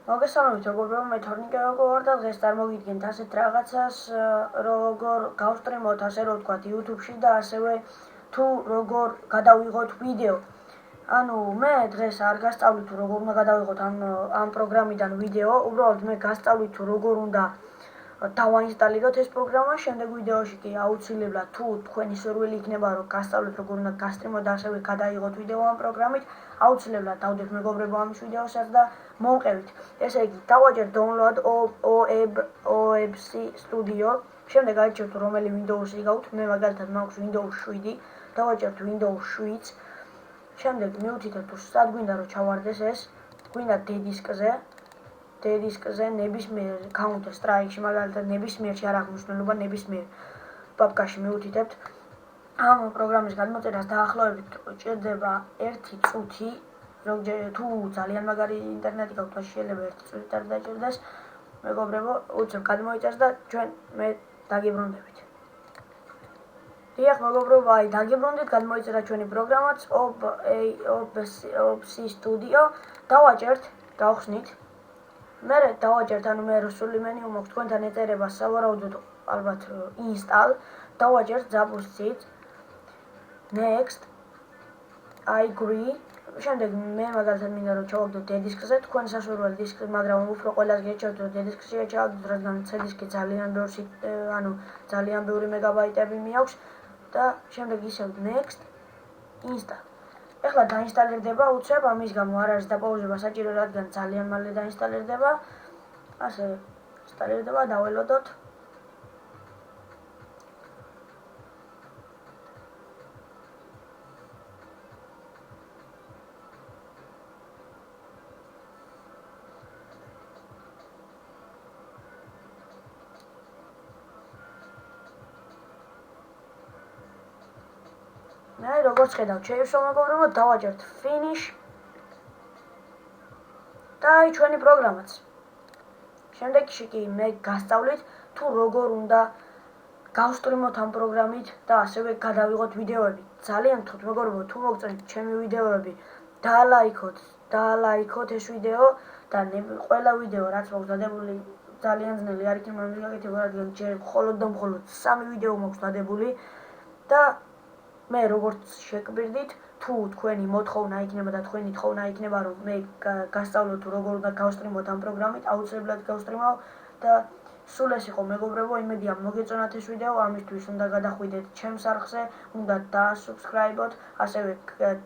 მოგესალმებით, მეგობრებო, მე თორნიკე ვარ და დღეს წარმოგიდგენთ ასეთ რაღაცას, როგორ გავსტრიმოთ, ასე რომ ვთქვათ, YouTube-ში და ასევე თუ როგორ გადავიღოთ ვიდეო. ანუ მე დღეს არ გასწავლით თუ როგორ უნდა გადავიღოთ ამ პროგრამიდან ვიდეო, უბრალოდ მე გასწავლით თუ როგორ უნდა დავაინსტალიროთ ეს პროგრამა, შემდეგ ვიდეოში კი აუცილებლად თუ თქვენი სურვილი იქნება რომ გასწავლოთ როგორ უნდა გასტრიმოთ და ასევე გადაიღოთ ვიდეო ამ პროგრამით, აუცილებლად დავდეთ მეგობრებო ამის ვიდეოსაც და მომყევით. ესე იგი, დავაჭერთ download OBS Studio, შემდეგ აიჩერთ რომელი Windows-ი გაქვთ, მე მაგალითად მაქვს Windows 7, დავაჭერთ Windows 7. შემდეგ მივუთითებთ თუ სად გვინდა რომ ჩავარდეს ეს, გვინდა დედისკზე ნებისმიერ Counter Strike-ში, მაგალითად ნებისმიერში არ აქვს მნიშვნელობა, ნებისმიერ პაპკაში მივუთითებთ. ამ პროგრამის გადმოწერას დაახლოებით ჭირდება 1 წუთი, ზოგჯერ თუ ძალიან მაგარი ინტერნეტი გაქვთ, შეიძლება 1 წუთით არ დაჭირდეს. მეგობრებო, უცებ გადმოიწერს და მე დაგიბრუნდებით. დიახ, მეგობრებო, დაგიბრუნდით, გადმოიწერა ჩვენი პროგრამაც OBS Studio, დავაჭერთ, დავხსნით. მე დავაჭერთ, ანუ მე რუსული მენიუ მაქვს, თქვენთან ეწერება სავარაუდოდ ალბათ install, დავაჭერთ ზაფხულს, next, I agree. შემდეგ მე მაგალითად მინდა რომ ჩავაგდოთ დედისკზე, თქვენ საშუალო დისკზე, მაგრამ უფრო ყველას გეჭირთ რომ დედისკშია ჩავაგდოთ, რადგან CD-სკი ძალიან ბევრი მეგაბაიტები მიაქვს და შემდეგ ისევ next, install. ეხლა დაინსტალირდება უცებ, ამის გამო არ არის დაპაუზება საჭირო, რადგან ძალიან მალე დაინსტალირდება. ასე ინსტალირდება, დაველოდოთ. მე როგორც ხედავთ, შეივსო მეგობრებო, დავაჭერთ finish და აი ჩვენი პროგრამაც. შემდეგში კი მე გასწავლით თუ როგორ უნდა გავსტრიმოთ ამ პროგრამით და ასევე გადავიღოთ ვიდეოები. ძალიან გთხოვთ მეგობრებო, თუ მოგწონთ ჩემი ვიდეოები, დაალაიქოთ ეს ვიდეო და ყველა ვიდეო რაც მაქვს დადებული ძალიან ძნელი არ იქნება ამის გაკეთება, რადგან ჯერ მხოლოდ 3 ვიდეო მაქვს დადებული და მე როგორც შეკბირდით, თუ თქვენი მოთხოვნა იქნება და თქვენი თხოვნა იქნება რომ მე გასწავლოთ თუ როგორ უნდა გავსტრიმოთ ამ პროგრამით, აუცილებლად გავსტრიმავ და სულ ეს იყო მეგობრებო, იმედია მოგეწონათ ეს ვიდეო, ამისთვის უნდა გადახვიდეთ ჩემს არხზე, უნდა დაასუბსკრაიბოთ, ასევე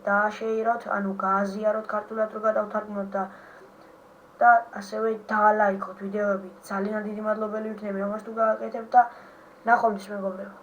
დააშეიროთ, ანუ გააზიაროთ ქართულად რომ გადავთარგმნოთ და ასევე დაალაიქოთ ვიდეოები. ძალიან დიდი მადლობელი ვიქნები ამას თუ გააკეთებთ და ნახვამდის მეგობრებო.